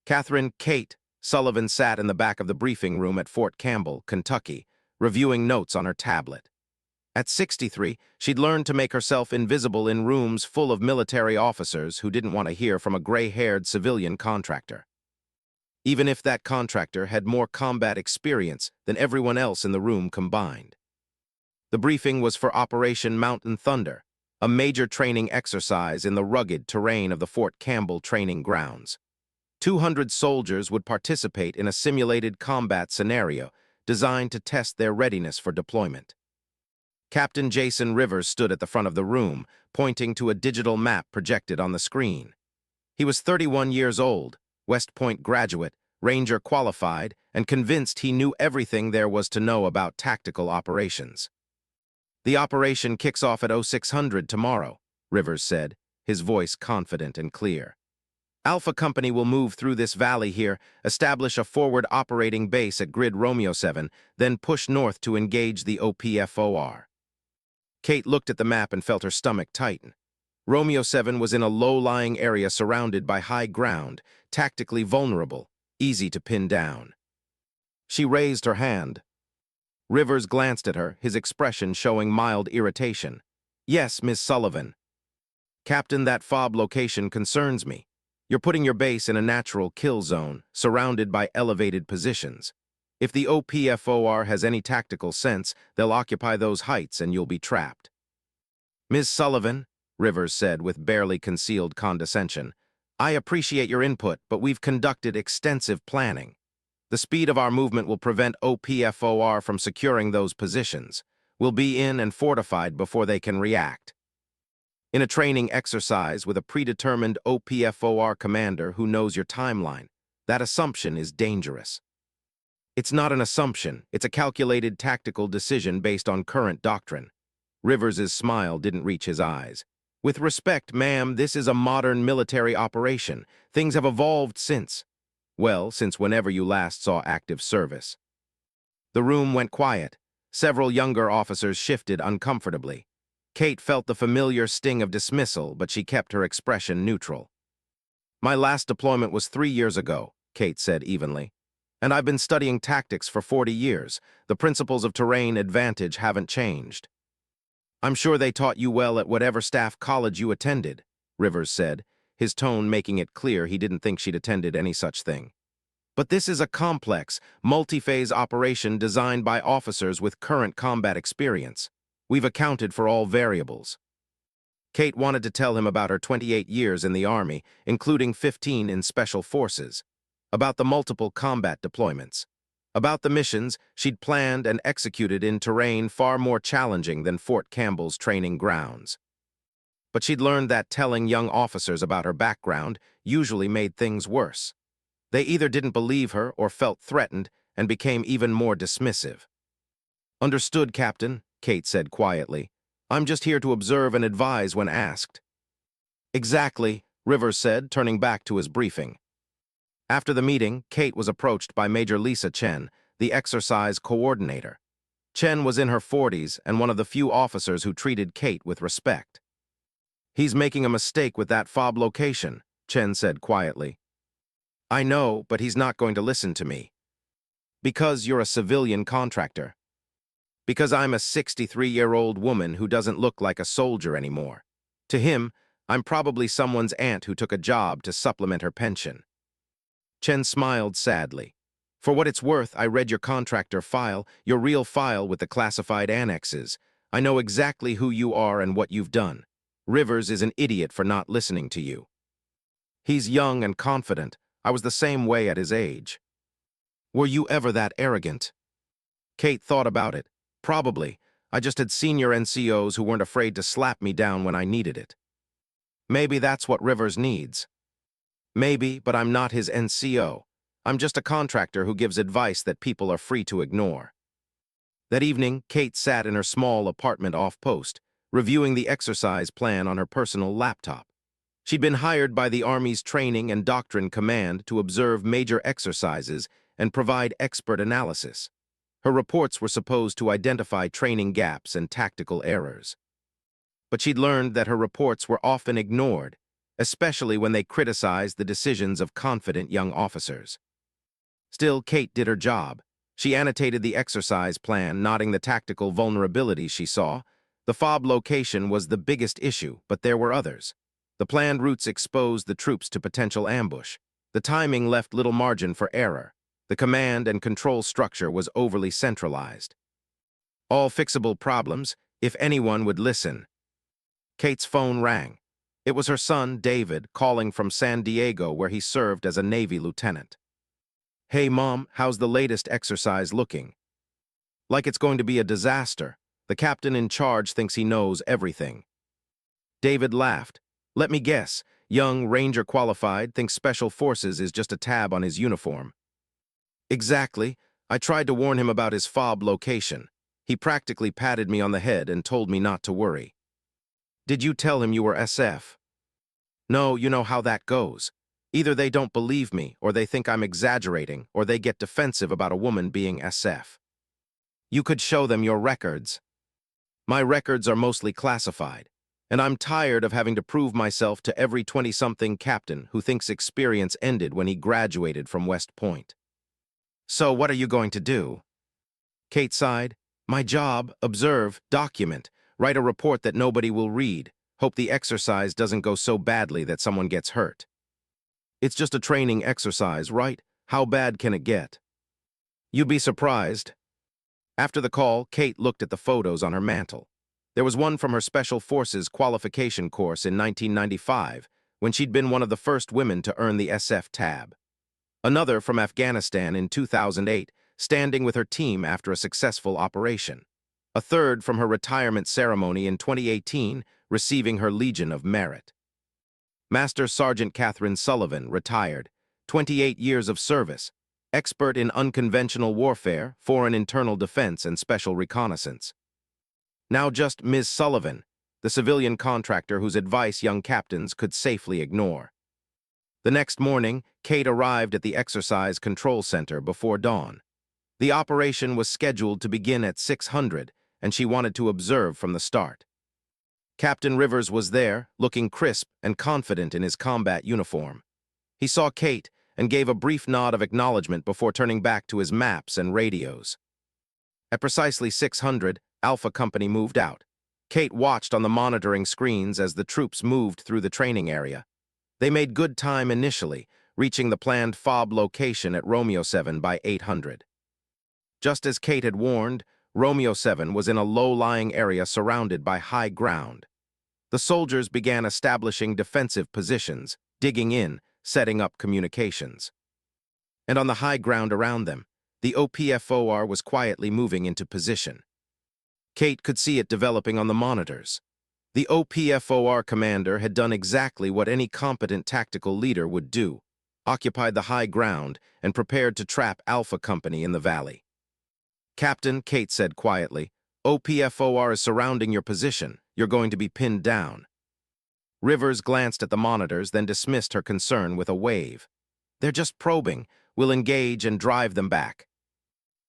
Catherine Kate Sullivan sat in the back of the briefing room at Fort Campbell, Kentucky, reviewing notes on her tablet. At 63, she'd learned to make herself invisible in rooms full of military officers who didn't want to hear from a gray-haired civilian contractor. Even if that contractor had more combat experience than everyone else in the room combined. The briefing was for Operation Mountain Thunder, a major training exercise in the rugged terrain of the Fort Campbell training grounds. 200 soldiers would participate in a simulated combat scenario designed to test their readiness for deployment. Captain Jason Rivers stood at the front of the room, pointing to a digital map projected on the screen. He was 31 years old, West Point graduate, Ranger qualified, and convinced he knew everything there was to know about tactical operations. "The operation kicks off at 0600 tomorrow," Rivers said, his voice confident and clear. "Alpha Company will move through this valley here, establish a forward operating base at Grid Romeo 7, then push north to engage the OPFOR." Kate looked at the map and felt her stomach tighten. Romeo 7 was in a low-lying area surrounded by high ground, tactically vulnerable, easy to pin down. She raised her hand. Rivers glanced at her, his expression showing mild irritation. "Yes, Miss Sullivan." "Captain, that FOB location concerns me. You're putting your base in a natural kill zone, surrounded by elevated positions. If the OPFOR has any tactical sense, they'll occupy those heights and you'll be trapped." "Ms. Sullivan," Rivers said with barely concealed condescension, "I appreciate your input, but we've conducted extensive planning. The speed of our movement will prevent OPFOR from securing those positions. We'll be in and fortified before they can react. In a training exercise with a predetermined OPFOR commander who knows your timeline, that assumption is dangerous." "It's not an assumption, it's a calculated tactical decision based on current doctrine." Rivers's smile didn't reach his eyes. "With respect, ma'am, this is a modern military operation. Things have evolved since. Well, since whenever you last saw active service." The room went quiet. Several younger officers shifted uncomfortably. Kate felt the familiar sting of dismissal, but she kept her expression neutral. "My last deployment was 3 years ago," Kate said evenly. "And I've been studying tactics for 40 years. The principles of terrain advantage haven't changed." "I'm sure they taught you well at whatever staff college you attended," Rivers said, his tone making it clear he didn't think she'd attended any such thing. "But this is a complex, multi-phase operation designed by officers with current combat experience. We've accounted for all variables." Kate wanted to tell him about her 28 years in the Army, including 15 in Special Forces, about the multiple combat deployments, about the missions she'd planned and executed in terrain far more challenging than Fort Campbell's training grounds. But she'd learned that telling young officers about her background usually made things worse. They either didn't believe her or felt threatened and became even more dismissive. "Understood, Captain," Kate said quietly. "I'm just here to observe and advise when asked." "Exactly," Rivers said, turning back to his briefing. After the meeting, Kate was approached by Major Lisa Chen, the exercise coordinator. Chen was in her 40s and one of the few officers who treated Kate with respect. "He's making a mistake with that FOB location," Chen said quietly. "I know, but he's not going to listen to me." "Because you're a civilian contractor." "Because I'm a 63-year-old woman who doesn't look like a soldier anymore. To him, I'm probably someone's aunt who took a job to supplement her pension." Chen smiled sadly. "For what it's worth, I read your contractor file, your real file with the classified annexes. I know exactly who you are and what you've done. Rivers is an idiot for not listening to you." "He's young and confident. I was the same way at his age." "Were you ever that arrogant?" Kate thought about it. "Probably. I just had senior NCOs who weren't afraid to slap me down when I needed it." "Maybe that's what Rivers needs." "Maybe, but I'm not his NCO. I'm just a contractor who gives advice that people are free to ignore." That evening, Kate sat in her small apartment off-post, reviewing the exercise plan on her personal laptop. She'd been hired by the Army's Training and Doctrine Command to observe major exercises and provide expert analysis. Her reports were supposed to identify training gaps and tactical errors. But she'd learned that her reports were often ignored, especially when they criticized the decisions of confident young officers. Still, Kate did her job. She annotated the exercise plan, noting the tactical vulnerabilities she saw. The FOB location was the biggest issue, but there were others. The planned routes exposed the troops to potential ambush. The timing left little margin for error. The command and control structure was overly centralized. All fixable problems, if anyone would listen. Kate's phone rang. It was her son, David, calling from San Diego, where he served as a Navy lieutenant. "Hey, Mom, how's the latest exercise looking?" "Like it's going to be a disaster. The captain in charge thinks he knows everything." David laughed. "Let me guess. Young, Ranger qualified, thinks Special Forces is just a tab on his uniform." "Exactly. I tried to warn him about his FOB location. He practically patted me on the head and told me not to worry." "Did you tell him you were SF?" "No, you know how that goes. Either they don't believe me, or they think I'm exaggerating, or they get defensive about a woman being SF." "You could show them your records." "My records are mostly classified, and I'm tired of having to prove myself to every 20-something captain who thinks experience ended when he graduated from West Point." "So what are you going to do?" Kate sighed. "My job, observe, document, write a report that nobody will read, hope the exercise doesn't go so badly that someone gets hurt." "It's just a training exercise, right? How bad can it get?" "You'd be surprised." After the call, Kate looked at the photos on her mantle. There was one from her Special Forces qualification course in 1995, when she'd been one of the first women to earn the SF tab. Another from Afghanistan in 2008, standing with her team after a successful operation. A third from her retirement ceremony in 2018, receiving her Legion of Merit. Master Sergeant Catherine Sullivan, retired, 28 years of service, expert in unconventional warfare, foreign internal defense, and special reconnaissance. Now just Ms. Sullivan, the civilian contractor whose advice young captains could safely ignore. The next morning, Kate arrived at the exercise control center before dawn. The operation was scheduled to begin at 600, and she wanted to observe from the start. Captain Rivers was there, looking crisp and confident in his combat uniform. He saw Kate and gave a brief nod of acknowledgement before turning back to his maps and radios. At precisely 600, Alpha Company moved out. Kate watched on the monitoring screens as the troops moved through the training area. They made good time initially, reaching the planned FOB location at Romeo 7 by 800. Just as Kate had warned, Romeo 7 was in a low-lying area surrounded by high ground. The soldiers began establishing defensive positions, digging in, setting up communications. And on the high ground around them, the OPFOR was quietly moving into position. Kate could see it developing on the monitors. The OPFOR commander had done exactly what any competent tactical leader would do, occupied the high ground and prepared to trap Alpha Company in the valley. "Captain," Kate said quietly, "OPFOR is surrounding your position. You're going to be pinned down." Rivers glanced at the monitors, then dismissed her concern with a wave. "They're just probing. We'll engage and drive them back."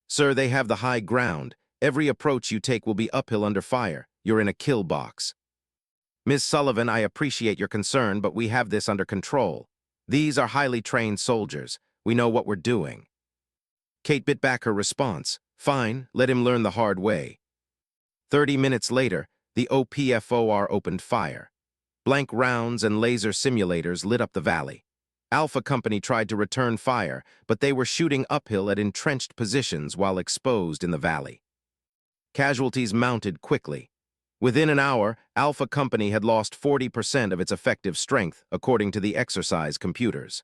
"Sir, they have the high ground. Every approach you take will be uphill under fire. You're in a kill box." "Ms. Sullivan, I appreciate your concern, but we have this under control. These are highly trained soldiers. We know what we're doing." Kate bit back her response. "Fine, let him learn the hard way." 30 minutes later, the OPFOR opened fire. Blank rounds and laser simulators lit up the valley. Alpha Company tried to return fire, but they were shooting uphill at entrenched positions while exposed in the valley. Casualties mounted quickly. Within an hour, Alpha Company had lost 40% of its effective strength, according to the exercise computers.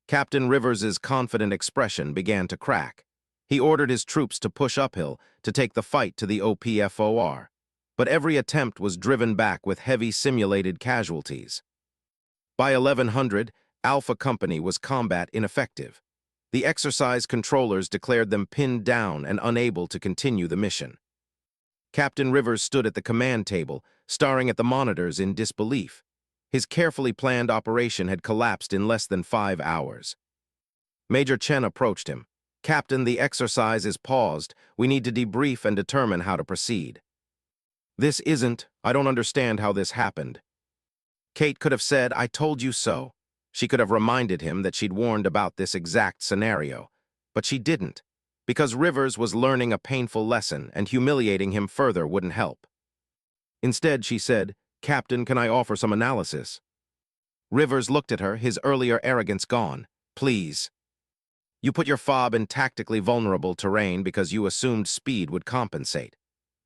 Captain Rivers's confident expression began to crack. He ordered his troops to push uphill to take the fight to the OPFOR, but every attempt was driven back with heavy simulated casualties. By 1100, Alpha Company was combat ineffective. The exercise controllers declared them pinned down and unable to continue the mission. Captain Rivers stood at the command table, staring at the monitors in disbelief. His carefully planned operation had collapsed in less than 5 hours. Major Chen approached him. "Captain, the exercise is paused. We need to debrief and determine how to proceed." I don't understand how this happened." Kate could have said, "I told you so." She could have reminded him that she'd warned about this exact scenario. But she didn't, because Rivers was learning a painful lesson and humiliating him further wouldn't help. Instead, she said, "Captain, can I offer some analysis?" Rivers looked at her, his earlier arrogance gone. "Please." You put your fob in tactically vulnerable terrain because you assumed speed would compensate.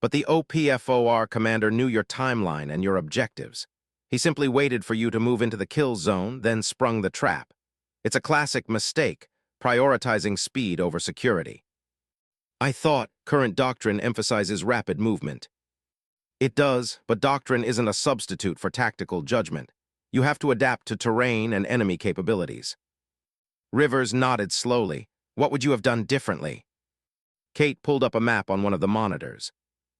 But the OPFOR commander knew your timeline and your objectives. He simply waited for you to move into the kill zone, then sprung the trap. It's a classic mistake, prioritizing speed over security. I thought current doctrine emphasizes rapid movement. It does, but doctrine isn't a substitute for tactical judgment. You have to adapt to terrain and enemy capabilities. Rivers nodded slowly. What would you have done differently? Kate pulled up a map on one of the monitors.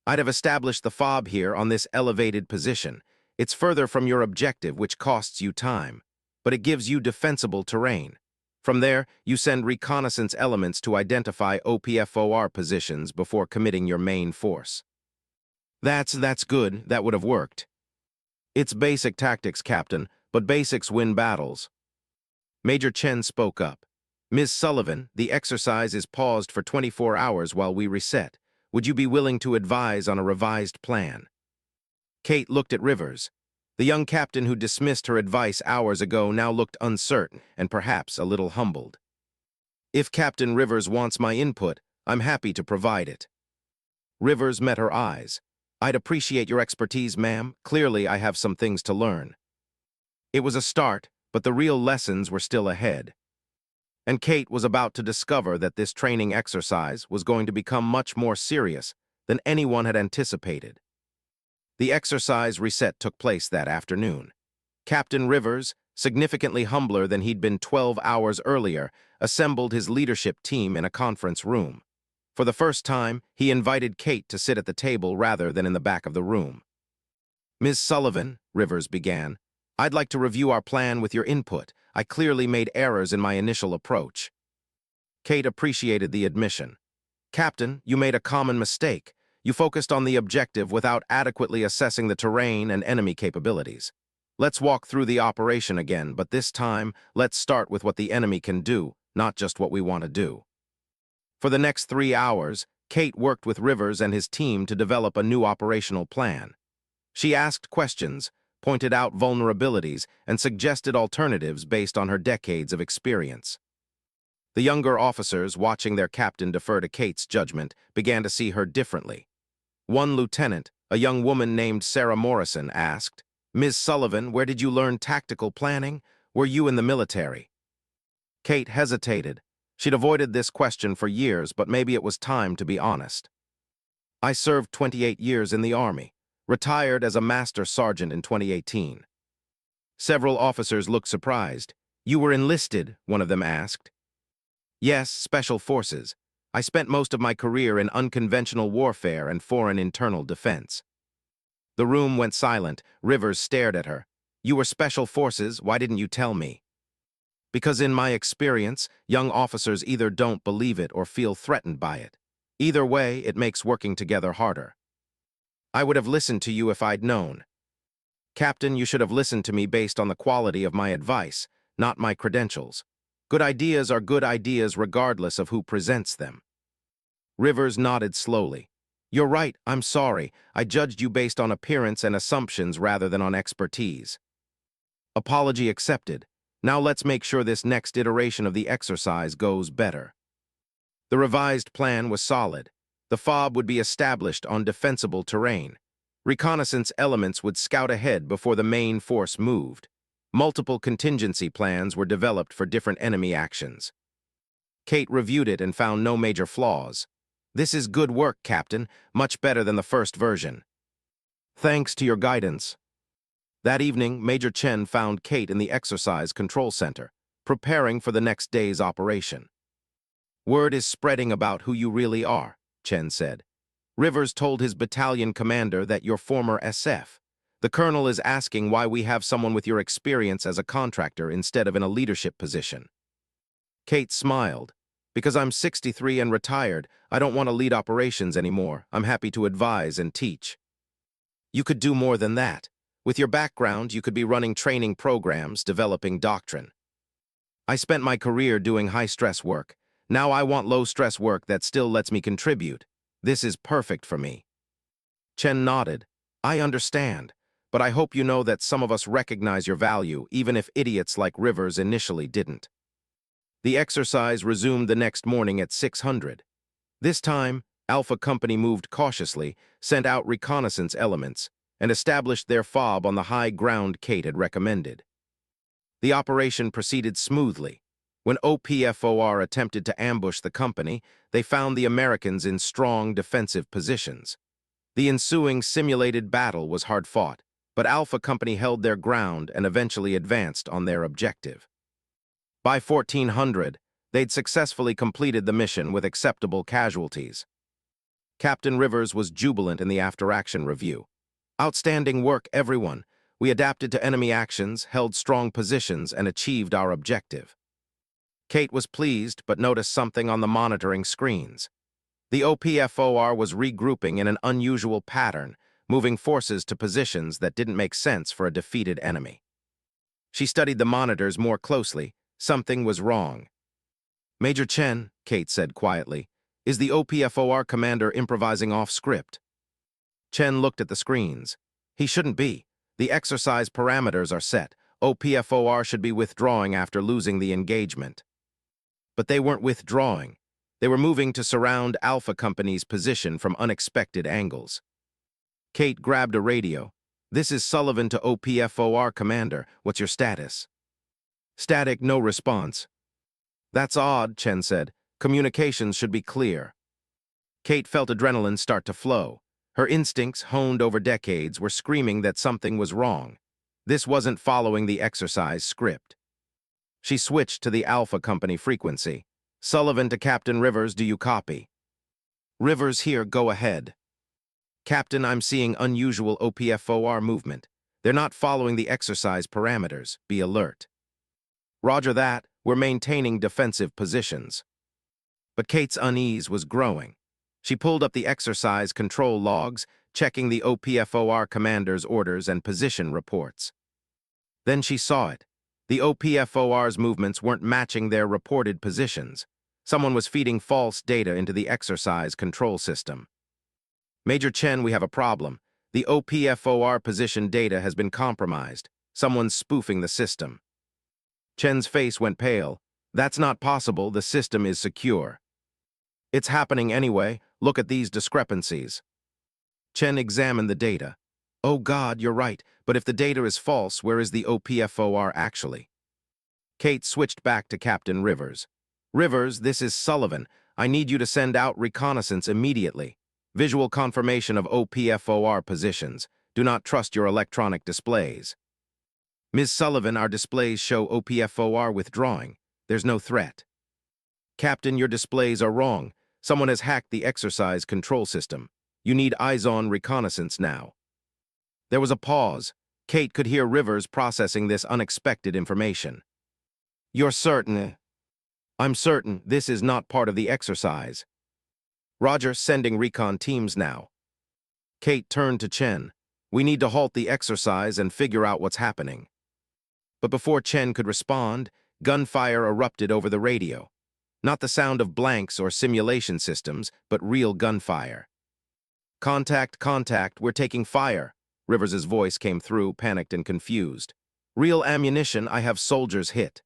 I'd have established the fob here on this elevated position. It's further from your objective, which costs you time, but it gives you defensible terrain. From there, you send reconnaissance elements to identify OPFOR positions before committing your main force. That's good. That would have worked. It's basic tactics, Captain, but basics win battles. Major Chen spoke up. Ms. Sullivan, the exercise is paused for 24 hours while we reset. Would you be willing to advise on a revised plan? Kate looked at Rivers. The young captain who dismissed her advice hours ago now looked uncertain and perhaps a little humbled. If Captain Rivers wants my input, I'm happy to provide it. Rivers met her eyes. I'd appreciate your expertise, ma'am. Clearly, I have some things to learn. It was a start, but the real lessons were still ahead. And Kate was about to discover that this training exercise was going to become much more serious than anyone had anticipated. The exercise reset took place that afternoon. Captain Rivers, significantly humbler than he'd been 12 hours earlier, assembled his leadership team in a conference room. For the first time, he invited Kate to sit at the table rather than in the back of the room. "Ms. Sullivan," Rivers began, "I'd like to review our plan with your input. I clearly made errors in my initial approach." Kate appreciated the admission. "Captain, you made a common mistake. You focused on the objective without adequately assessing the terrain and enemy capabilities. Let's walk through the operation again, but this time, let's start with what the enemy can do, not just what we want to do." For the next 3 hours, Kate worked with Rivers and his team to develop a new operational plan. She asked questions, pointed out vulnerabilities, and suggested alternatives based on her decades of experience. The younger officers, watching their captain defer to Kate's judgment, began to see her differently. One lieutenant, a young woman named Sarah Morrison, asked, "Ms. Sullivan, where did you learn tactical planning? Were you in the military?" Kate hesitated. She'd avoided this question for years, but maybe it was time to be honest. "I served 28 years in the Army, retired as a master sergeant in 2018. Several officers looked surprised. "You were enlisted?" one of them asked. "Yes, Special Forces. I spent most of my career in unconventional warfare and foreign internal defense." The room went silent. Rivers stared at her. "You were Special Forces, why didn't you tell me?" "Because in my experience, young officers either don't believe it or feel threatened by it. Either way, it makes working together harder." "I would have listened to you if I'd known." "Captain, you should have listened to me based on the quality of my advice, not my credentials. Good ideas are good ideas regardless of who presents them." Rivers nodded slowly. "You're right, I'm sorry. I judged you based on appearance and assumptions rather than on expertise." "Apology accepted. Now let's make sure this next iteration of the exercise goes better." The revised plan was solid. The fob would be established on defensible terrain. Reconnaissance elements would scout ahead before the main force moved. Multiple contingency plans were developed for different enemy actions. Kate reviewed it and found no major flaws. "This is good work, Captain, much better than the first version." "Thanks to your guidance." That evening, Major Chen found Kate in the exercise control center, preparing for the next day's operation. "Word is spreading about who you really are," Chen said. "Rivers told his battalion commander that you're former SF. The colonel is asking why we have someone with your experience as a contractor instead of in a leadership position." Kate smiled. "Because I'm 63 and retired, I don't want to lead operations anymore. I'm happy to advise and teach." "You could do more than that. With your background, you could be running training programs, developing doctrine. I spent my career doing high-stress work. Now I want low-stress work that still lets me contribute. This is perfect for me. Chen nodded. I understand, but I hope you know that some of us recognize your value, even if idiots like Rivers initially didn't. The exercise resumed the next morning at 600. This time, Alpha Company moved cautiously, sent out reconnaissance elements, and established their fob on the high ground Kate had recommended. The operation proceeded smoothly. When OPFOR attempted to ambush the company, they found the Americans in strong defensive positions. The ensuing simulated battle was hard-fought, but Alpha Company held their ground and eventually advanced on their objective. By 1400, they'd successfully completed the mission with acceptable casualties. Captain Rivers was jubilant in the after-action review. Outstanding work, everyone. We adapted to enemy actions, held strong positions, and achieved our objective. Kate was pleased, but noticed something on the monitoring screens. The OPFOR was regrouping in an unusual pattern, moving forces to positions that didn't make sense for a defeated enemy. She studied the monitors more closely. Something was wrong. Major Chen, Kate said quietly, is the OPFOR commander improvising off script? Chen looked at the screens. He shouldn't be. The exercise parameters are set. OPFOR should be withdrawing after losing the engagement. But they weren't withdrawing. They were moving to surround Alpha Company's position from unexpected angles. Kate grabbed a radio. This is Sullivan to OPFOR commander. What's your status? Static, no response. That's odd, Chen said. Communications should be clear. Kate felt adrenaline start to flow. Her instincts, honed over decades, were screaming that something was wrong. This wasn't following the exercise script. She switched to the Alpha Company frequency. Sullivan to Captain Rivers, do you copy? Rivers here, go ahead. Captain, I'm seeing unusual OPFOR movement. They're not following the exercise parameters. Be alert. Roger that. We're maintaining defensive positions. But Kate's unease was growing. She pulled up the exercise control logs, checking the OPFOR commander's orders and position reports. Then she saw it. The OPFOR's movements weren't matching their reported positions. Someone was feeding false data into the exercise control system. Major Chen, we have a problem. The OPFOR position data has been compromised. Someone's spoofing the system. Chen's face went pale. That's not possible. The system is secure. It's happening anyway. Look at these discrepancies. Chen examined the data. Oh God, you're right. But if the data is false, where is the OPFOR actually? Kate switched back to Captain Rivers. Rivers, this is Sullivan. I need you to send out reconnaissance immediately. Visual confirmation of OPFOR positions. Do not trust your electronic displays. Ms. Sullivan, our displays show OPFOR withdrawing. There's no threat. Captain, your displays are wrong. Someone has hacked the exercise control system. You need eyes-on reconnaissance now. There was a pause. Kate could hear Rivers processing this unexpected information. You're certain? I'm certain this is not part of the exercise. Roger, sending recon teams now. Kate turned to Chen. We need to halt the exercise and figure out what's happening. But before Chen could respond, gunfire erupted over the radio. Not the sound of blanks or simulation systems, but real gunfire. Contact, contact, we're taking fire. Rivers' voice came through, panicked and confused. Real ammunition, I have soldiers hit.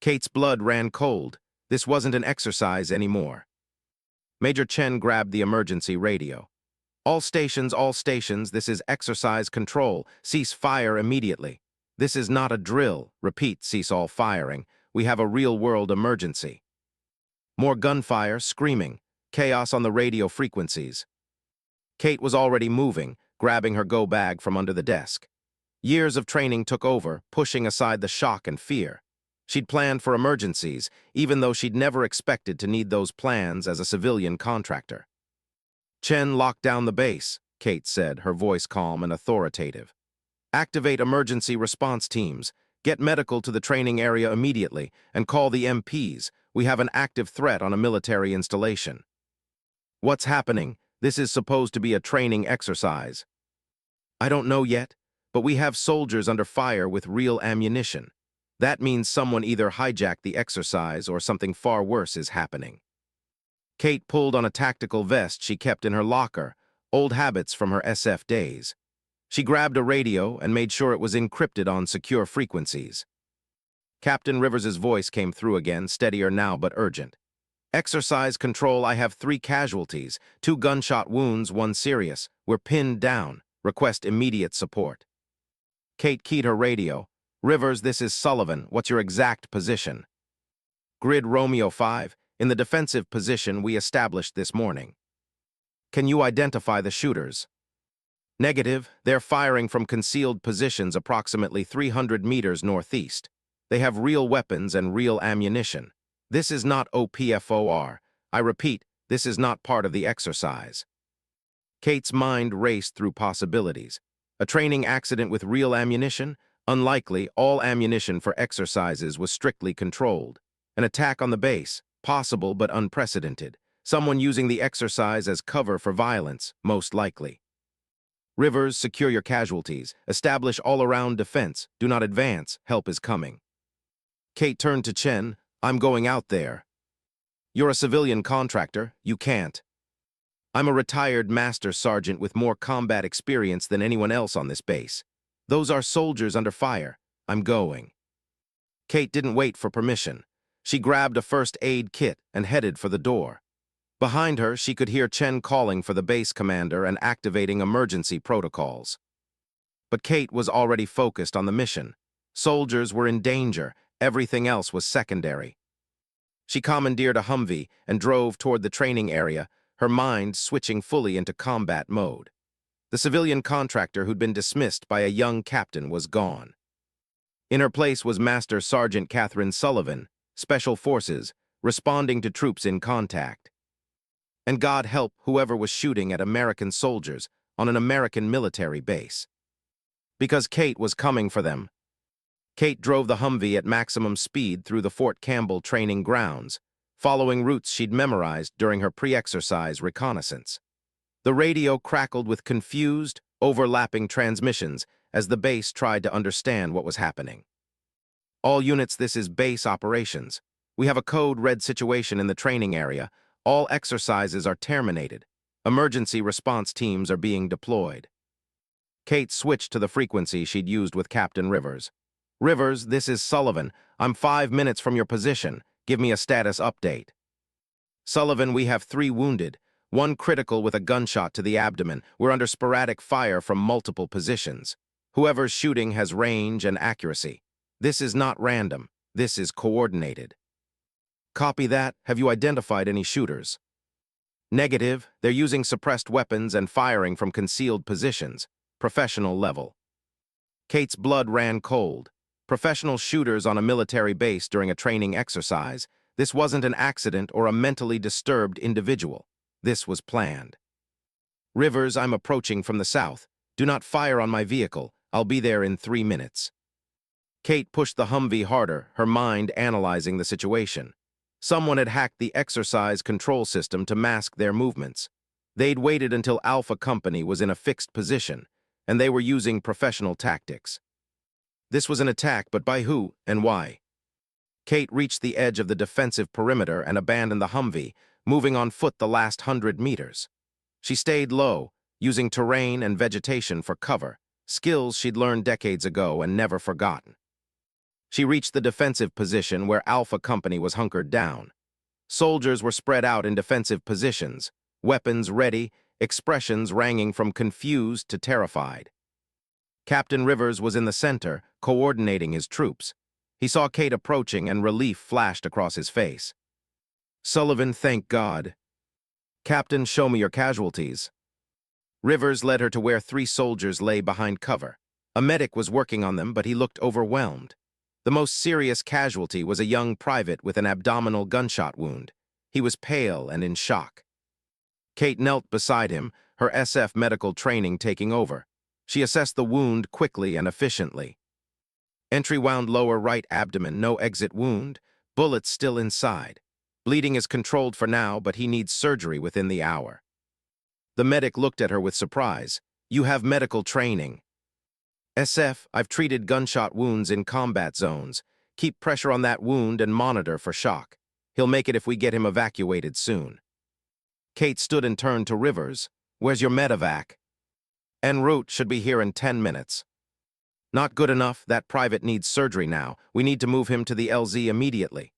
Kate's blood ran cold. This wasn't an exercise anymore. Major Chen grabbed the emergency radio. All stations, this is exercise control. Cease fire immediately. This is not a drill. Repeat, cease all firing. We have a real-world emergency. More gunfire, screaming. Chaos on the radio frequencies. Kate was already moving, grabbing her go-bag from under the desk. Years of training took over, pushing aside the shock and fear. She'd planned for emergencies, even though she'd never expected to need those plans as a civilian contractor. Chen locked down the base, Kate said, her voice calm and authoritative. Activate emergency response teams, get medical to the training area immediately, and call the MPs. We have an active threat on a military installation. What's happening? This is supposed to be a training exercise. I don't know yet, but we have soldiers under fire with real ammunition. That means someone either hijacked the exercise or something far worse is happening. Kate pulled on a tactical vest she kept in her locker, old habits from her SF days. She grabbed a radio and made sure it was encrypted on secure frequencies. Captain Rivers's voice came through again, steadier now but urgent. Exercise control, I have 3 casualties, 2 gunshot wounds, 1 serious. We're pinned down. Request immediate support. Kate keyed her radio. Rivers, this is Sullivan. What's your exact position? Grid Romeo 5, in the defensive position we established this morning. Can you identify the shooters? Negative. They're firing from concealed positions approximately 300 meters northeast. They have real weapons and real ammunition. This is not OPFOR. I repeat, this is not part of the exercise. Kate's mind raced through possibilities. A training accident with real ammunition? Unlikely. All ammunition for exercises was strictly controlled. An attack on the base? Possible but unprecedented. Someone using the exercise as cover for violence? Most likely. Rivers, secure your casualties. Establish all-around defense. Do not advance. Help is coming. Kate turned to Chen. I'm going out there. You're a civilian contractor. You can't. I'm a retired master sergeant with more combat experience than anyone else on this base. Those are soldiers under fire. I'm going. Kate didn't wait for permission. She grabbed a first aid kit and headed for the door. Behind her, she could hear Chen calling for the base commander and activating emergency protocols. But Kate was already focused on the mission. Soldiers were in danger. Everything else was secondary. She commandeered a Humvee and drove toward the training area, her mind switching fully into combat mode. The civilian contractor who'd been dismissed by a young captain was gone. In her place was Master Sergeant Catherine Sullivan, Special Forces, responding to troops in contact. And God help whoever was shooting at American soldiers on an American military base. Because Kate was coming for them. Kate drove the Humvee at maximum speed through the Fort Campbell training grounds, following routes she'd memorized during her pre-exercise reconnaissance. The radio crackled with confused, overlapping transmissions as the base tried to understand what was happening. All units, this is base operations. We have a code red situation in the training area. All exercises are terminated. Emergency response teams are being deployed. Kate switched to the frequency she'd used with Captain Rivers. Rivers, this is Sullivan. I'm 5 minutes from your position. Give me a status update. Sullivan, we have 3 wounded, 1 critical with a gunshot to the abdomen. We're under sporadic fire from multiple positions. Whoever's shooting has range and accuracy. This is not random. This is coordinated. Copy that. Have you identified any shooters? Negative. They're using suppressed weapons and firing from concealed positions. Professional level. Kate's blood ran cold. Professional shooters on a military base during a training exercise. This wasn't an accident or a mentally disturbed individual. This was planned. Rivers, I'm approaching from the south. Do not fire on my vehicle. I'll be there in 3 minutes. Kate pushed the Humvee harder, her mind analyzing the situation. Someone had hacked the exercise control system to mask their movements. They'd waited until Alpha Company was in a fixed position, and they were using professional tactics. This was an attack, but by who and why? Kate reached the edge of the defensive perimeter and abandoned the Humvee, moving on foot the last 100 meters. She stayed low, using terrain and vegetation for cover, skills she'd learned decades ago and never forgotten. She reached the defensive position where Alpha Company was hunkered down. Soldiers were spread out in defensive positions, weapons ready, expressions ranging from confused to terrified. Captain Rivers was in the center, coordinating his troops. He saw Kate approaching and relief flashed across his face. Sullivan, thank God. Captain, show me your casualties. Rivers led her to where 3 soldiers lay behind cover. A medic was working on them, but he looked overwhelmed. The most serious casualty was a young private with an abdominal gunshot wound. He was pale and in shock. Kate knelt beside him, her SF medical training taking over. She assessed the wound quickly and efficiently. Entry wound lower right abdomen, no exit wound, bullets still inside. Bleeding is controlled for now, but he needs surgery within the hour. The medic looked at her with surprise. You have medical training. SF, I've treated gunshot wounds in combat zones. Keep pressure on that wound and monitor for shock. He'll make it if we get him evacuated soon. Kate stood and turned to Rivers. Where's your medevac? En route, should be here in 10 minutes. Not good enough, that private needs surgery now. We need to move him to the LZ immediately.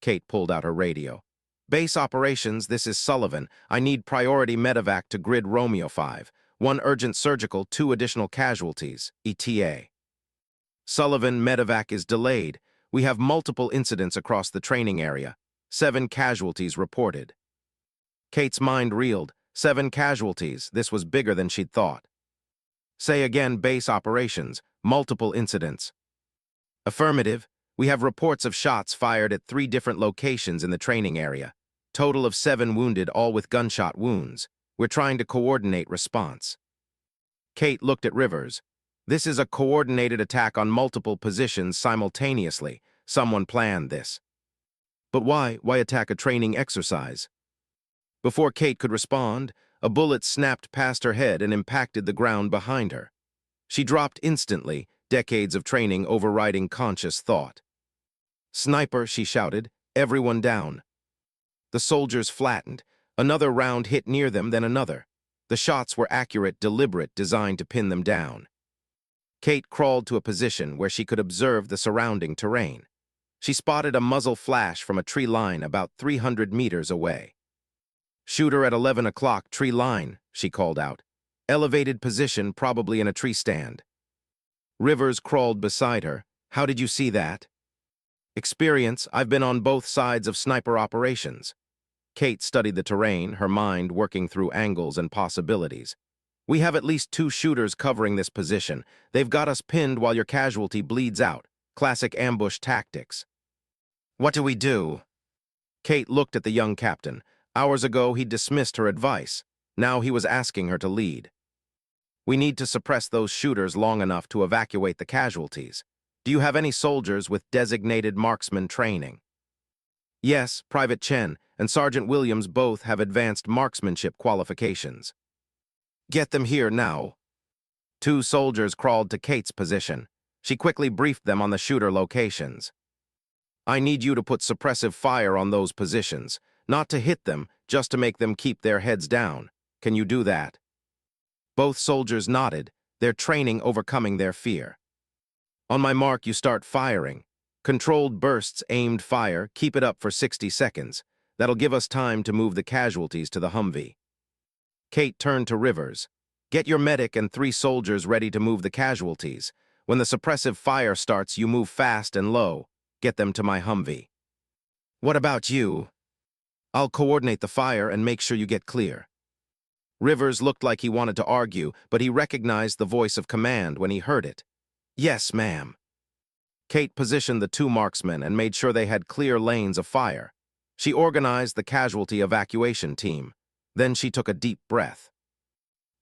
Kate pulled out her radio. Base operations, this is Sullivan. I need priority medevac to grid Romeo 5. 1 urgent surgical, 2 additional casualties, ETA. Sullivan, medevac is delayed. We have multiple incidents across the training area. 7 casualties reported. Kate's mind reeled. 7 casualties. This was bigger than she'd thought. Say again, base operations. Multiple incidents. Affirmative. We have reports of shots fired at 3 different locations in the training area. Total of 7 wounded, all with gunshot wounds. We're trying to coordinate response. Kate looked at Rivers. This is a coordinated attack on multiple positions simultaneously. Someone planned this. But why? Why attack a training exercise? Before Kate could respond, a bullet snapped past her head and impacted the ground behind her. She dropped instantly, decades of training overriding conscious thought. Sniper, she shouted. Everyone down. The soldiers flattened. Another round hit near them, then another. The shots were accurate, deliberate, designed to pin them down. Kate crawled to a position where she could observe the surrounding terrain. She spotted a muzzle flash from a tree line about 300 meters away. Shooter at 11 o'clock, tree line, she called out. Elevated position, probably in a tree stand. Rivers crawled beside her. How did you see that? Experience, I've been on both sides of sniper operations. Kate studied the terrain, her mind working through angles and possibilities. We have at least 2 shooters covering this position. They've got us pinned while your casualty bleeds out. Classic ambush tactics. What do we do? Kate looked at the young captain. Hours ago, he dismissed her advice. Now he was asking her to lead. We need to suppress those shooters long enough to evacuate the casualties. Do you have any soldiers with designated marksman training? Yes, Private Chen and Sergeant Williams both have advanced marksmanship qualifications. Get them here now. 2 soldiers crawled to Kate's position. She quickly briefed them on the shooter locations. I need you to put suppressive fire on those positions, not to hit them, just to make them keep their heads down. Can you do that? Both soldiers nodded, their training overcoming their fear. On my mark, you start firing. Controlled bursts, aimed fire, keep it up for 60 seconds. That'll give us time to move the casualties to the Humvee. Kate turned to Rivers. Get your medic and 3 soldiers ready to move the casualties. When the suppressive fire starts, you move fast and low. Get them to my Humvee. What about you? I'll coordinate the fire and make sure you get clear. Rivers looked like he wanted to argue, but he recognized the voice of command when he heard it. Yes, ma'am. Kate positioned the 2 marksmen and made sure they had clear lanes of fire. She organized the casualty evacuation team. Then she took a deep breath.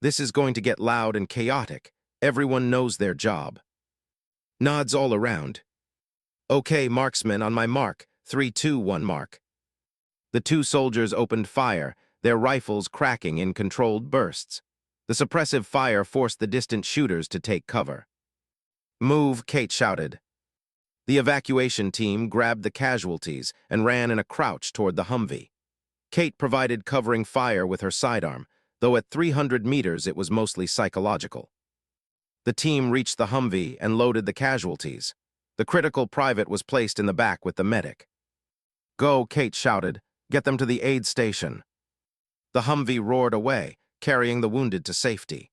This is going to get loud and chaotic. Everyone knows their job. Nods all around. Okay, marksmen, on my mark. 3, 2, 1, mark. The 2 soldiers opened fire, their rifles cracking in controlled bursts. The suppressive fire forced the distant shooters to take cover. Move, Kate shouted. The evacuation team grabbed the casualties and ran in a crouch toward the Humvee. Kate provided covering fire with her sidearm, though at 300 meters it was mostly psychological. The team reached the Humvee and loaded the casualties. The critical private was placed in the back with the medic. Go, Kate shouted. Get them to the aid station. The Humvee roared away, carrying the wounded to safety.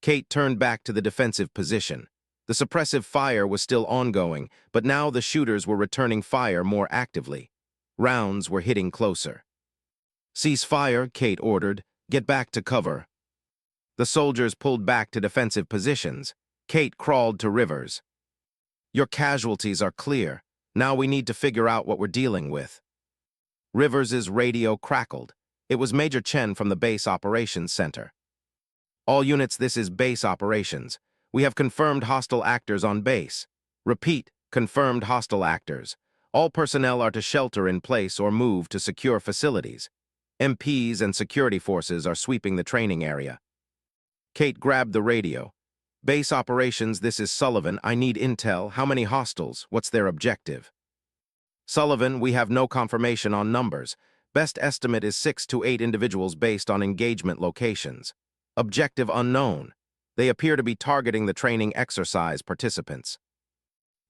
Kate turned back to the defensive position. The suppressive fire was still ongoing, but now the shooters were returning fire more actively. Rounds were hitting closer. Cease fire, Kate ordered. Get back to cover. The soldiers pulled back to defensive positions. Kate crawled to Rivers. Your casualties are clear. Now we need to figure out what we're dealing with. Rivers's radio crackled. It was Major Chen from the Base Operations Center. All units, this is Base Operations. We have confirmed hostile actors on base. Repeat, confirmed hostile actors. All personnel are to shelter in place or move to secure facilities. MPs and security forces are sweeping the training area. Kate grabbed the radio. Base operations, this is Sullivan. I need intel. How many hostiles? What's their objective? Sullivan, we have no confirmation on numbers. Best estimate is 6 to 8 individuals based on engagement locations. Objective unknown. They appear to be targeting the training exercise participants.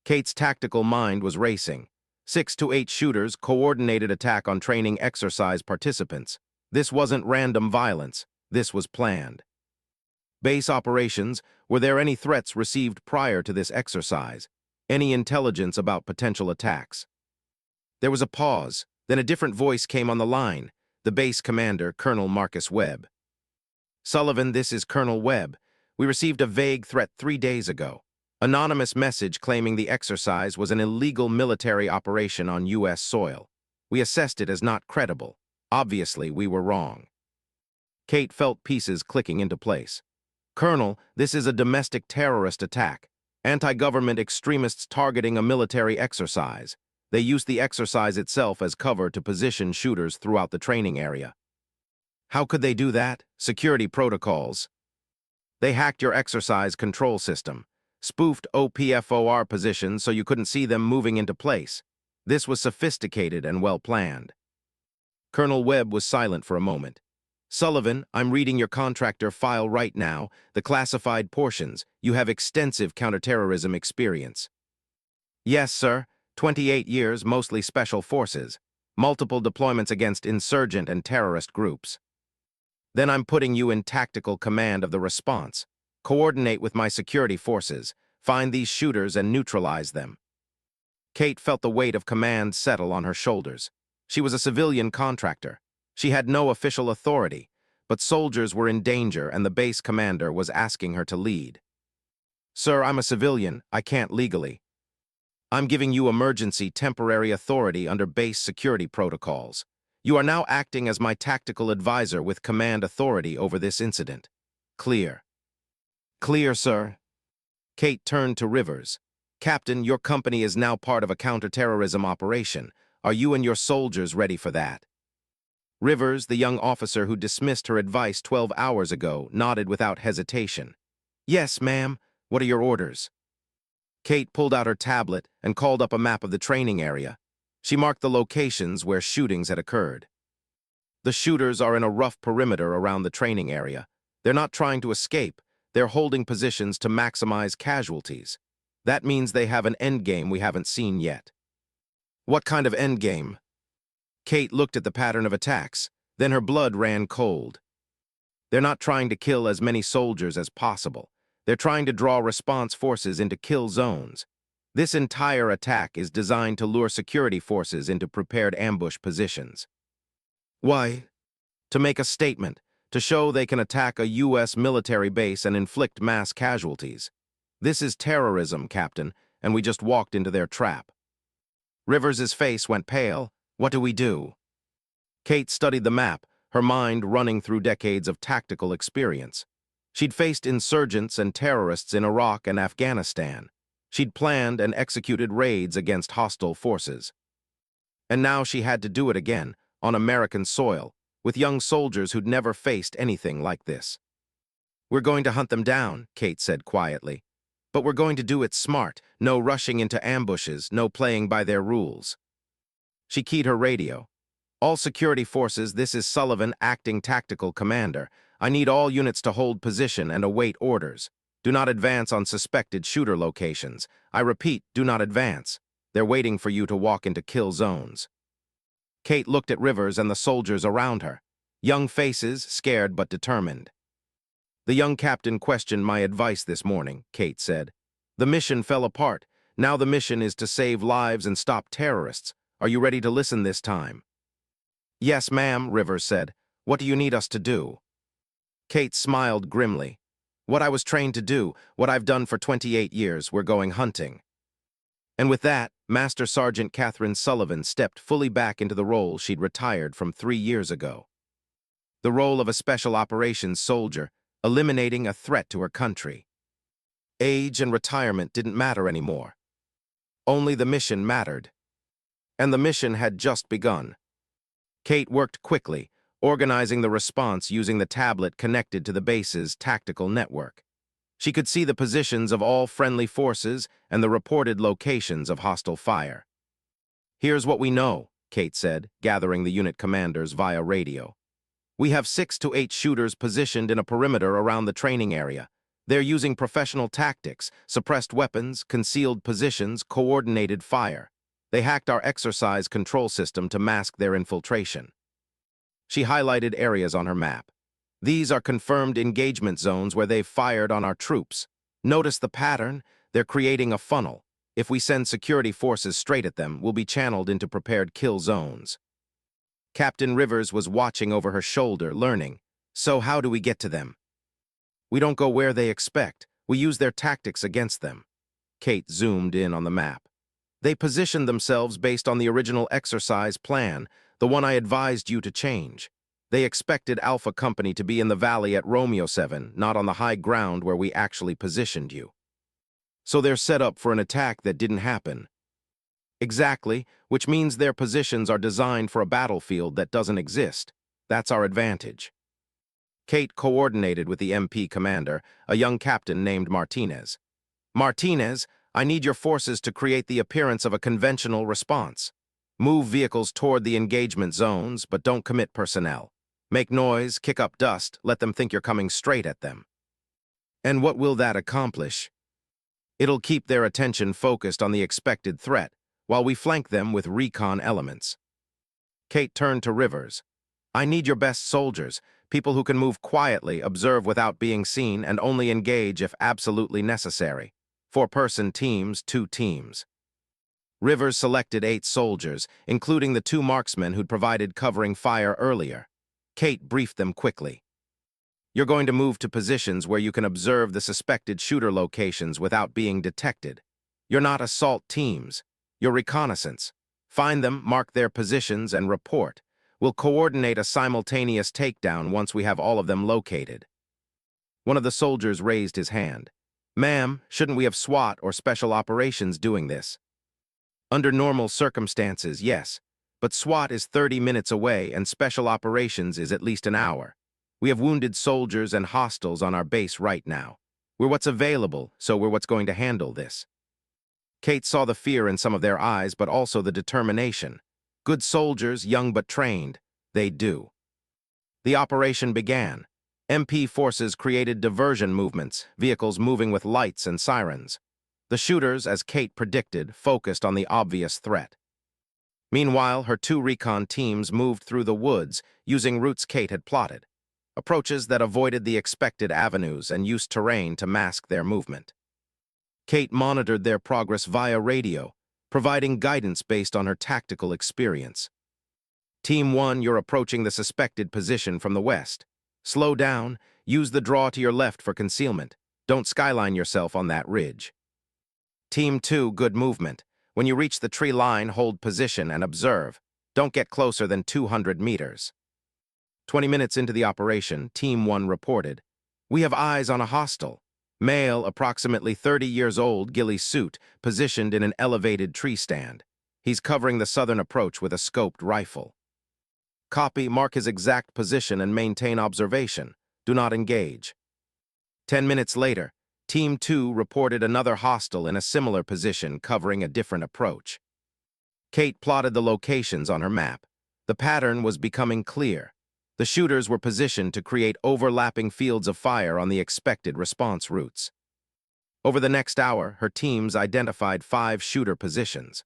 Kate's tactical mind was racing. 6 to 8 shooters, coordinated attack on training exercise participants. This wasn't random violence. This was planned. Base operations, were there any threats received prior to this exercise? Any intelligence about potential attacks? There was a pause, then a different voice came on the line, the base commander, Colonel Marcus Webb. Sullivan, this is Colonel Webb. We received a vague threat 3 days ago. Anonymous message claiming the exercise was an illegal military operation on U.S. soil. We assessed it as not credible. Obviously, we were wrong. Kate felt pieces clicking into place. Colonel, this is a domestic terrorist attack. Anti-government extremists targeting a military exercise. They used the exercise itself as cover to position shooters throughout the training area. How could they do that? Security protocols. They hacked your exercise control system, spoofed OPFOR positions so you couldn't see them moving into place. This was sophisticated and well-planned. Colonel Webb was silent for a moment. Sullivan, I'm reading your contractor file right now, the classified portions. You have extensive counterterrorism experience. Yes, sir. 28 years, mostly special forces. Multiple deployments against insurgent and terrorist groups. Then I'm putting you in tactical command of the response. Coordinate with my security forces. Find these shooters and neutralize them. Kate felt the weight of command settle on her shoulders. She was a civilian contractor. She had no official authority, but soldiers were in danger and the base commander was asking her to lead. Sir, I'm a civilian. I can't legally. I'm giving you emergency temporary authority under base security protocols. You are now acting as my tactical advisor with command authority over this incident. Clear. Clear, sir. Kate turned to Rivers. Captain, your company is now part of a counterterrorism operation. Are you and your soldiers ready for that? Rivers, the young officer who dismissed her advice 12 hours ago, nodded without hesitation. Yes, ma'am. What are your orders? Kate pulled out her tablet and called up a map of the training area. She marked the locations where shootings had occurred. The shooters are in a rough perimeter around the training area. They're not trying to escape. They're holding positions to maximize casualties. That means they have an endgame we haven't seen yet. What kind of endgame? Kate looked at the pattern of attacks. Then her blood ran cold. They're not trying to kill as many soldiers as possible. They're trying to draw response forces into kill zones. This entire attack is designed to lure security forces into prepared ambush positions. Why? To make a statement, to show they can attack a U.S. military base and inflict mass casualties. This is terrorism, Captain, and we just walked into their trap. Rivers's face went pale. What do we do? Kate studied the map, her mind running through decades of tactical experience. She'd faced insurgents and terrorists in Iraq and Afghanistan. She'd planned and executed raids against hostile forces. And now she had to do it again, on American soil, with young soldiers who'd never faced anything like this. We're going to hunt them down, Kate said quietly. But we're going to do it smart, no rushing into ambushes, no playing by their rules. She keyed her radio. All security forces, this is Sullivan, acting tactical commander. I need all units to hold position and await orders. Do not advance on suspected shooter locations. I repeat, do not advance. They're waiting for you to walk into kill zones. Kate looked at Rivers and the soldiers around her. Young faces, scared but determined. The young captain questioned my advice this morning, Kate said. The mission fell apart. Now the mission is to save lives and stop terrorists. Are you ready to listen this time? Yes, ma'am, Rivers said. What do you need us to do? Kate smiled grimly. What I was trained to do, what I've done for 28 years, we're going hunting. And with that, Master Sergeant Catherine Sullivan stepped fully back into the role she'd retired from 3 years ago. The role of a special operations soldier, eliminating a threat to her country. Age and retirement didn't matter anymore. Only the mission mattered. And the mission had just begun. Kate worked quickly, organizing the response using the tablet connected to the base's tactical network. She could see the positions of all friendly forces and the reported locations of hostile fire. "Here's what we know," Kate said, gathering the unit commanders via radio. "We have 6 to 8 shooters positioned in a perimeter around the training area. They're using professional tactics, suppressed weapons, concealed positions, coordinated fire. They hacked our exercise control system to mask their infiltration." She highlighted areas on her map. "These are confirmed engagement zones where they've fired on our troops. Notice the pattern? They're creating a funnel. If we send security forces straight at them, we'll be channeled into prepared kill zones." Captain Rivers was watching over her shoulder, learning. "So how do we get to them?" "We don't go where they expect. We use their tactics against them." Kate zoomed in on the map. "They positioned themselves based on the original exercise plan, the one I advised you to change. They expected Alpha Company to be in the valley at Romeo 7, not on the high ground where we actually positioned you. So they're set up for an attack that didn't happen." "Exactly, which means their positions are designed for a battlefield that doesn't exist. That's our advantage." Kate coordinated with the MP commander, a young captain named Martinez. "Martinez, I need your forces to create the appearance of a conventional response. Move vehicles toward the engagement zones, but don't commit personnel. Make noise, kick up dust, let them think you're coming straight at them." "And what will that accomplish?" "It'll keep their attention focused on the expected threat, while we flank them with recon elements." Kate turned to Rivers. "I need your best soldiers, people who can move quietly, observe without being seen, and only engage if absolutely necessary. 4-person teams, 2 teams." Rivers selected 8 soldiers, including the 2 marksmen who'd provided covering fire earlier. Kate briefed them quickly. "You're going to move to positions where you can observe the suspected shooter locations without being detected. You're not assault teams. You're reconnaissance. Find them, mark their positions, and report. We'll coordinate a simultaneous takedown once we have all of them located." One of the soldiers raised his hand. "Ma'am, shouldn't we have SWAT or Special Operations doing this?" "Under normal circumstances, yes. But SWAT is 30 minutes away and Special Operations is at least an hour. We have wounded soldiers and hostiles on our base right now. We're what's available, so we're what's going to handle this." Kate saw the fear in some of their eyes, but also the determination. Good soldiers, young but trained, they do. The operation began. MP forces created diversion movements, vehicles moving with lights and sirens. The shooters, as Kate predicted, focused on the obvious threat. Meanwhile, her 2 recon teams moved through the woods, using routes Kate had plotted, approaches that avoided the expected avenues and used terrain to mask their movement. Kate monitored their progress via radio, providing guidance based on her tactical experience. "Team 1, you're approaching the suspected position from the west. Slow down, use the draw to your left for concealment. Don't skyline yourself on that ridge." "Team 2, good movement. When you reach the tree line, hold position and observe. Don't get closer than 200 meters." 20 minutes into the operation, Team 1 reported, "We have eyes on a hostile. Male, approximately 30 years old, ghillie suit, positioned in an elevated tree stand. He's covering the southern approach with a scoped rifle." "Copy, mark his exact position and maintain observation. Do not engage." 10 minutes later, Team 2 reported another hostile in a similar position covering a different approach. Kate plotted the locations on her map. The pattern was becoming clear. The shooters were positioned to create overlapping fields of fire on the expected response routes. Over the next hour, her teams identified 5 shooter positions.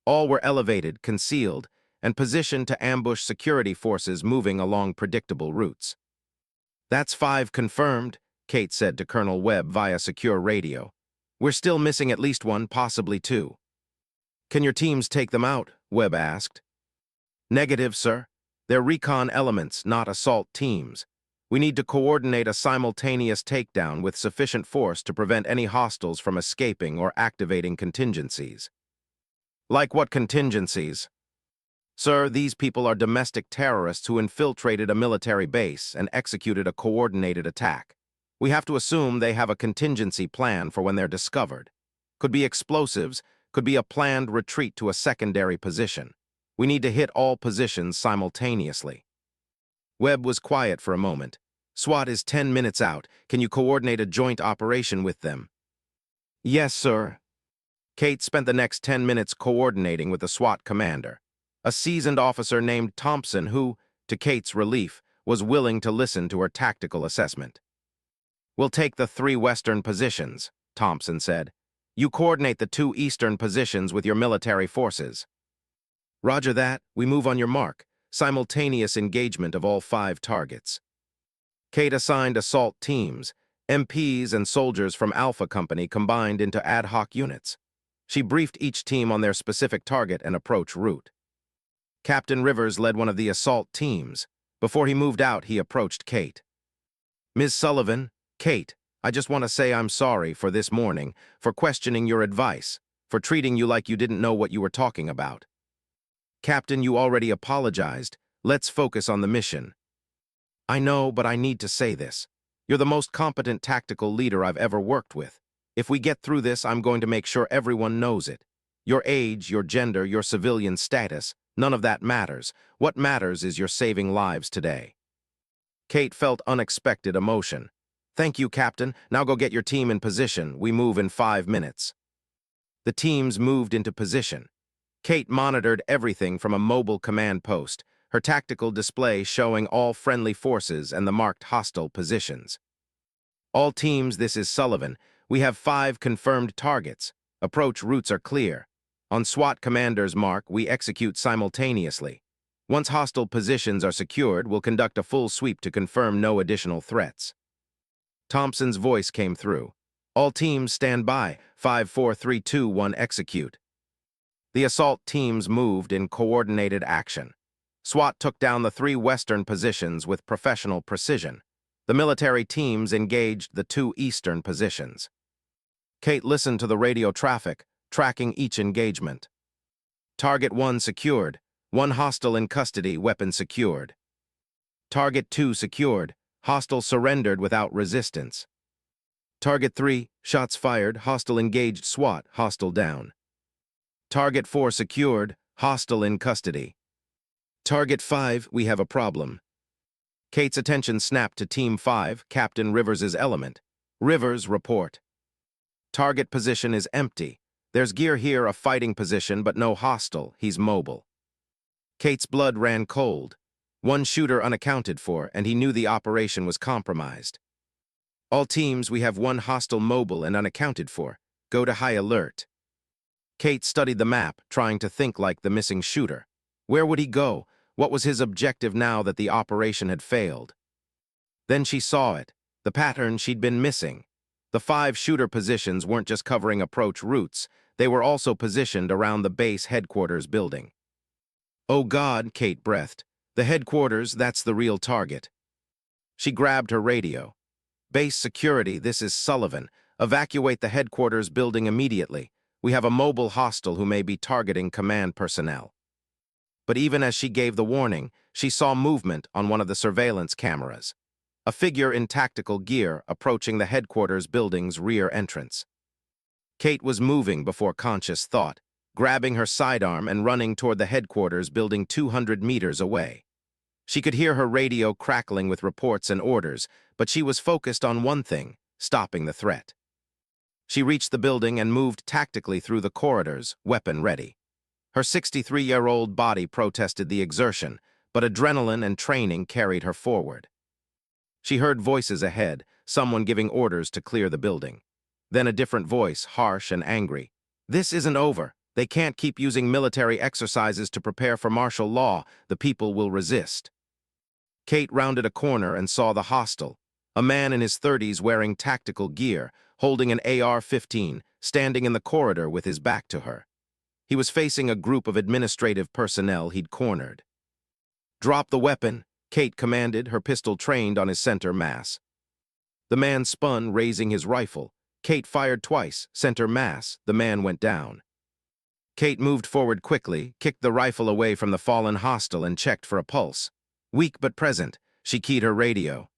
All were elevated, concealed, and positioned to ambush security forces moving along predictable routes. "That's 5 confirmed," Kate said to Colonel Webb via secure radio. "We're still missing at least 1, possibly 2. "Can your teams take them out?" Webb asked. "Negative, sir. They're recon elements, not assault teams. We need to coordinate a simultaneous takedown with sufficient force to prevent any hostiles from escaping or activating contingencies." "Like what contingencies?" "Sir, these people are domestic terrorists who infiltrated a military base and executed a coordinated attack. We have to assume they have a contingency plan for when they're discovered. Could be explosives, could be a planned retreat to a secondary position. We need to hit all positions simultaneously." Webb was quiet for a moment. SWAT is 10 minutes out. Can you coordinate a joint operation with them? Yes, sir. Kate spent the next 10 minutes coordinating with the SWAT commander, a seasoned officer named Thompson who, to Kate's relief, was willing to listen to her tactical assessment. We'll take the 3 western positions, Thompson said. You coordinate the 2 eastern positions with your military forces. Roger that. We move on your mark. Simultaneous engagement of all 5 targets. Kate assigned assault teams. MPs and soldiers from Alpha Company combined into ad hoc units. She briefed each team on their specific target and approach route. Captain Rivers led one of the assault teams. Before he moved out, he approached Kate. Ms. Sullivan, Kate, I just want to say I'm sorry for this morning, for questioning your advice, for treating you like you didn't know what you were talking about. Captain, you already apologized. Let's focus on the mission. I know, but I need to say this. You're the most competent tactical leader I've ever worked with. If we get through this, I'm going to make sure everyone knows it. Your age, your gender, your civilian status, none of that matters. What matters is you're saving lives today. Kate felt unexpected emotion. Thank you, Captain. Now go get your team in position. We move in 5 minutes. The teams moved into position. Kate monitored everything from a mobile command post, her tactical display showing all friendly forces and the marked hostile positions. All teams, this is Sullivan. We have 5 confirmed targets. Approach routes are clear. On SWAT commander's mark, we execute simultaneously. Once hostile positions are secured, we'll conduct a full sweep to confirm no additional threats. Thompson's voice came through. All teams stand by. 5, 4, 3, 2, 1, execute. The assault teams moved in coordinated action. SWAT took down the 3 western positions with professional precision. The military teams engaged the 2 eastern positions. Kate listened to the radio traffic, tracking each engagement. Target 1 secured. 1 hostile in custody, weapon secured. Target 2 secured. Hostile surrendered without resistance. Target 3, shots fired, hostile engaged SWAT, hostile down. Target 4 secured, hostile in custody. Target 5, we have a problem. Kate's attention snapped to Team 5, Captain Rivers' element. Rivers, report. Target position is empty. There's gear here, a fighting position, but no hostile. He's mobile. Kate's blood ran cold. 1 shooter unaccounted for, and he knew the operation was compromised. All teams, we have 1 hostile mobile and unaccounted for. Go to high alert. Kate studied the map, trying to think like the missing shooter. Where would he go? What was his objective now that the operation had failed? Then she saw it, the pattern she'd been missing. The 5 shooter positions weren't just covering approach routes, they were also positioned around the base headquarters building. Oh God, Kate breathed. The headquarters, that's the real target. She grabbed her radio. Base security, this is Sullivan. Evacuate the headquarters building immediately. We have a mobile hostile who may be targeting command personnel. But even as she gave the warning, she saw movement on one of the surveillance cameras. A figure in tactical gear approaching the headquarters building's rear entrance. Kate was moving before conscious thought, grabbing her sidearm and running toward the headquarters building 200 meters away. She could hear her radio crackling with reports and orders, but she was focused on one thing, stopping the threat. She reached the building and moved tactically through the corridors, weapon ready. Her 63-year-old body protested the exertion, but adrenaline and training carried her forward. She heard voices ahead, someone giving orders to clear the building. Then a different voice, harsh and angry. This isn't over. They can't keep using military exercises to prepare for martial law. The people will resist. Kate rounded a corner and saw the hostile, a man in his 30s wearing tactical gear, holding an AR-15, standing in the corridor with his back to her. He was facing a group of administrative personnel he'd cornered. Drop the weapon, Kate commanded, her pistol trained on his center mass. The man spun, raising his rifle. Kate fired twice, center mass. The man went down. Kate moved forward quickly, kicked the rifle away from the fallen hostile and checked for a pulse. Weak but present, she keyed her radio.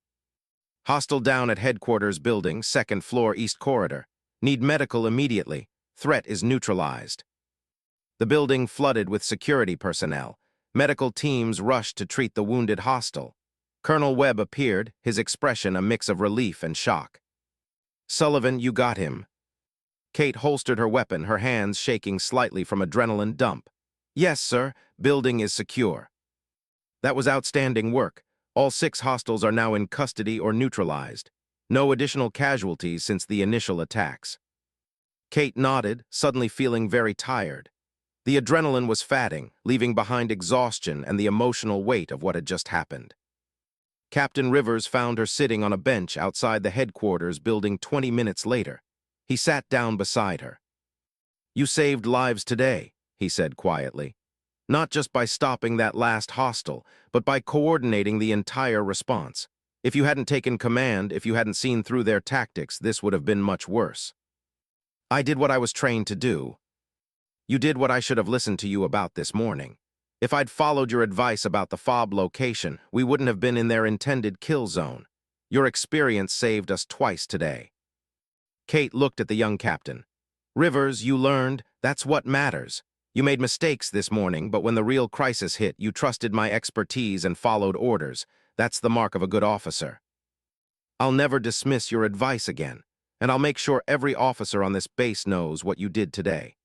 Hostile down at headquarters building, 2nd floor east corridor. Need medical immediately. Threat is neutralized. The building flooded with security personnel. Medical teams rushed to treat the wounded hostile. Colonel Webb appeared, his expression a mix of relief and shock. "Sullivan, you got him." Kate holstered her weapon, her hands shaking slightly from adrenaline dump. "Yes, sir. Building is secure." "That was outstanding work. All 6 hostiles are now in custody or neutralized. No additional casualties since the initial attacks." Kate nodded, suddenly feeling very tired. The adrenaline was fatting, leaving behind exhaustion and the emotional weight of what had just happened. Captain Rivers found her sitting on a bench outside the headquarters building 20 minutes later. He sat down beside her. "You saved lives today," he said quietly. "Not just by stopping that last hostile, but by coordinating the entire response. If you hadn't taken command, if you hadn't seen through their tactics, this would have been much worse." "I did what I was trained to do." "You did what I should have listened to you about this morning. If I'd followed your advice about the FOB location, we wouldn't have been in their intended kill zone. Your experience saved us twice today." Kate looked at the young captain. "Rivers, you learned, that's what matters. You made mistakes this morning, but when the real crisis hit, you trusted my expertise and followed orders. That's the mark of a good officer. I'll never dismiss your advice again, and I'll make sure every officer on this base knows what you did today."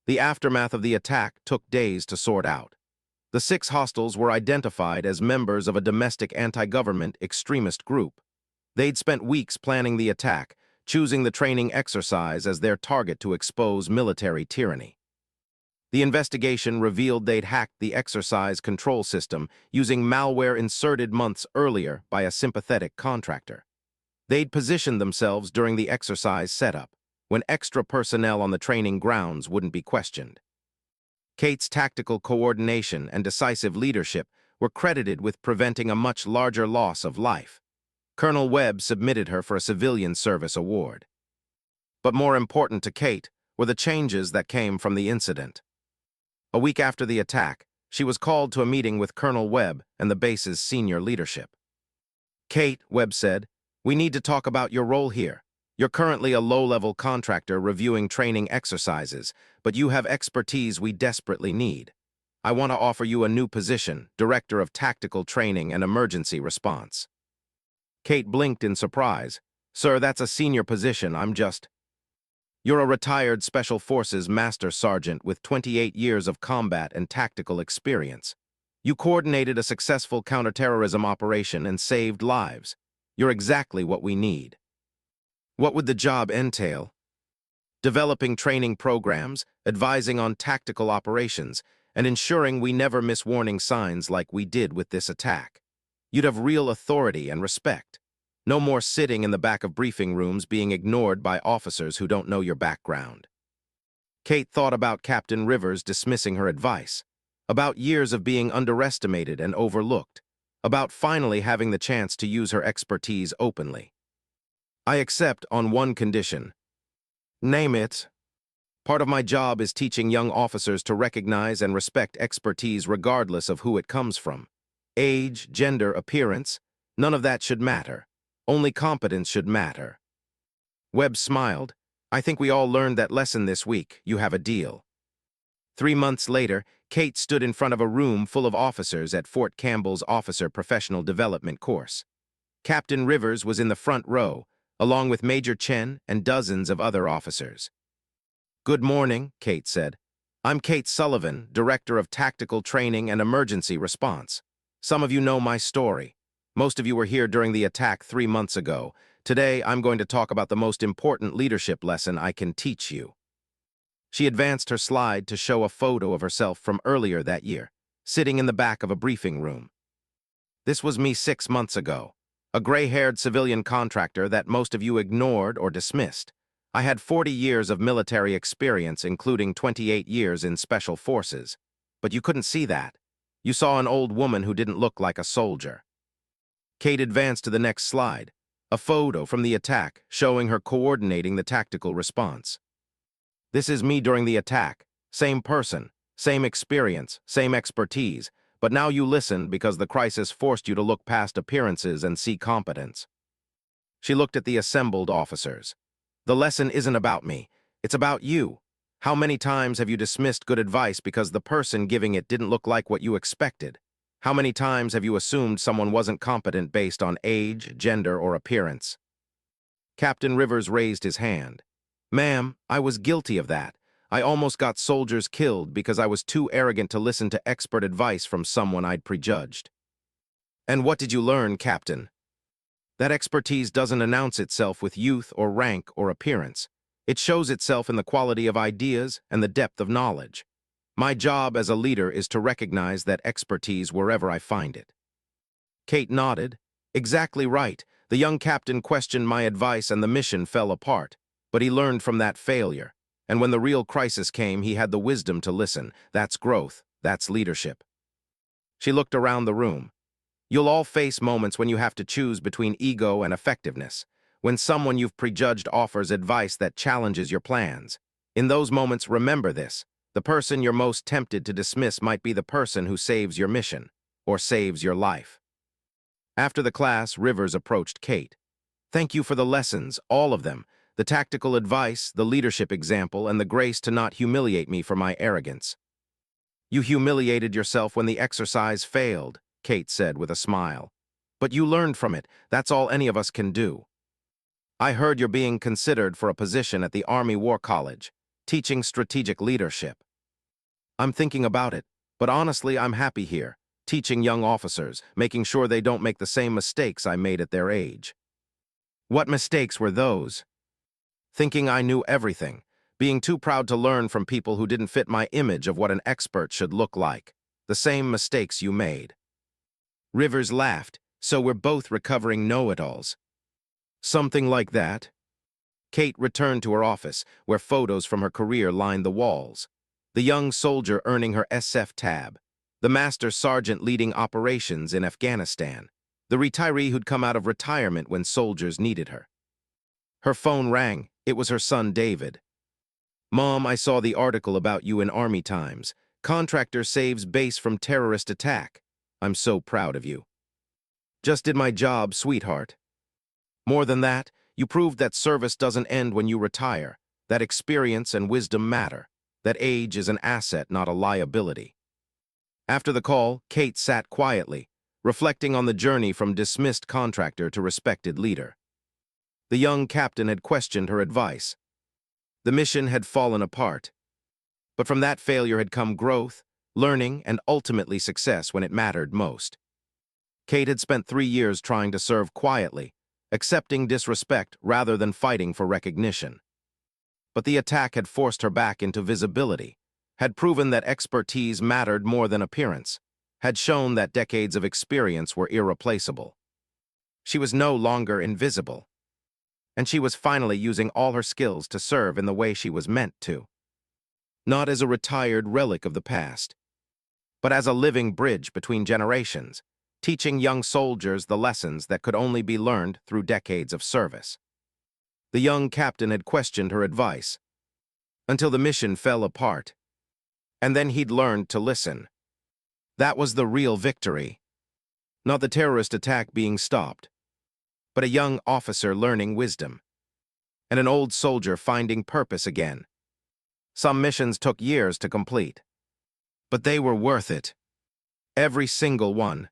The aftermath of the attack took days to sort out. The 6 hostiles were identified as members of a domestic anti-government extremist group. They'd spent weeks planning the attack, choosing the training exercise as their target to expose military tyranny. The investigation revealed they'd hacked the exercise control system using malware inserted months earlier by a sympathetic contractor. They'd positioned themselves during the exercise setup, when extra personnel on the training grounds wouldn't be questioned. Kate's tactical coordination and decisive leadership were credited with preventing a much larger loss of life. Colonel Webb submitted her for a civilian service award. But more important to Kate were the changes that came from the incident. A week after the attack, she was called to a meeting with Colonel Webb and the base's senior leadership. "Kate," Webb said, "we need to talk about your role here. You're currently a low-level contractor reviewing training exercises, but you have expertise we desperately need. I want to offer you a new position, Director of Tactical Training and Emergency Response." Kate blinked in surprise. "Sir, that's a senior position. You're a retired Special Forces Master Sergeant with 28 years of combat and tactical experience. You coordinated a successful counterterrorism operation and saved lives. You're exactly what we need." "What would the job entail?" "Developing training programs, advising on tactical operations, and ensuring we never miss warning signs like we did with this attack. You'd have real authority and respect. No more sitting in the back of briefing rooms being ignored by officers who don't know your background." Kate thought about Captain Rivers dismissing her advice, about years of being underestimated and overlooked, about finally having the chance to use her expertise openly. "I accept on one condition." "Name it." "Part of my job is teaching young officers to recognize and respect expertise regardless of who it comes from. Age, gender, appearance, none of that should matter. Only competence should matter." Webb smiled. "I think we all learned that lesson this week. You have a deal." 3 months later, Kate stood in front of a room full of officers at Fort Campbell's Officer Professional Development course. Captain Rivers was in the front row, along with Major Chen and dozens of other officers. "Good morning," Kate said. "I'm Kate Sullivan, Director of Tactical Training and Emergency Response. Some of you know my story. Most of you were here during the attack 3 months ago. Today, I'm going to talk about the most important leadership lesson I can teach you." She advanced her slide to show a photo of herself from earlier that year, sitting in the back of a briefing room. "This was me 6 months ago, a gray-haired civilian contractor that most of you ignored or dismissed. I had 40 years of military experience, including 28 years in special forces. But you couldn't see that. You saw an old woman who didn't look like a soldier." Kate advanced to the next slide, a photo from the attack showing her coordinating the tactical response. "This is me during the attack. Same person, same experience, same expertise, but now you listen because the crisis forced you to look past appearances and see competence." She looked at the assembled officers. "The lesson isn't about me. It's about you. How many times have you dismissed good advice because the person giving it didn't look like what you expected? How many times have you assumed someone wasn't competent based on age, gender, or appearance? Captain Rivers raised his hand. Ma'am, I was guilty of that. I almost got soldiers killed because I was too arrogant to listen to expert advice from someone I'd prejudged. And what did you learn, Captain? That expertise doesn't announce itself with youth or rank or appearance. It shows itself in the quality of ideas and the depth of knowledge. My job as a leader is to recognize that expertise wherever I find it. Kate nodded. Exactly right. The young captain questioned my advice and the mission fell apart. But he learned from that failure. And when the real crisis came, he had the wisdom to listen. That's growth. That's leadership. She looked around the room. You'll all face moments when you have to choose between ego and effectiveness, when someone you've prejudged offers advice that challenges your plans. In those moments, remember this. The person you're most tempted to dismiss might be the person who saves your mission, or saves your life. After the class, Rivers approached Kate. Thank you for the lessons, all of them. The tactical advice, the leadership example, and the grace to not humiliate me for my arrogance. You humiliated yourself when the exercise failed, Kate said with a smile. But you learned from it. That's all any of us can do. I heard you're being considered for a position at the Army War College, teaching strategic leadership. I'm thinking about it, but honestly, I'm happy here, teaching young officers, making sure they don't make the same mistakes I made at their age. What mistakes were those? Thinking I knew everything, being too proud to learn from people who didn't fit my image of what an expert should look like. The same mistakes you made. Rivers laughed, so we're both recovering know-it-alls. Something like that. Kate returned to her office, where photos from her career lined the walls. The young soldier earning her SF tab. The master sergeant leading operations in Afghanistan. The retiree who'd come out of retirement when soldiers needed her. Her phone rang. It was her son, David. Mom, I saw the article about you in Army Times. Contractor saves base from terrorist attack. I'm so proud of you. Just did my job, sweetheart. More than that, you proved that service doesn't end when you retire, that experience and wisdom matter, that age is an asset, not a liability. After the call, Kate sat quietly, reflecting on the journey from dismissed contractor to respected leader. The young captain had questioned her advice. The mission had fallen apart. But from that failure had come growth, learning, and ultimately success when it mattered most. Kate had spent 3 years trying to serve quietly, accepting disrespect rather than fighting for recognition. But the attack had forced her back into visibility, had proven that expertise mattered more than appearance, had shown that decades of experience were irreplaceable. She was no longer invisible. And she was finally using all her skills to serve in the way she was meant to. Not as a retired relic of the past, but as a living bridge between generations, teaching young soldiers the lessons that could only be learned through decades of service. The young captain had questioned her advice, until the mission fell apart. And then he'd learned to listen. That was the real victory. Not the terrorist attack being stopped, but a young officer learning wisdom, and an old soldier finding purpose again. Some missions took years to complete, but they were worth it. Every single one.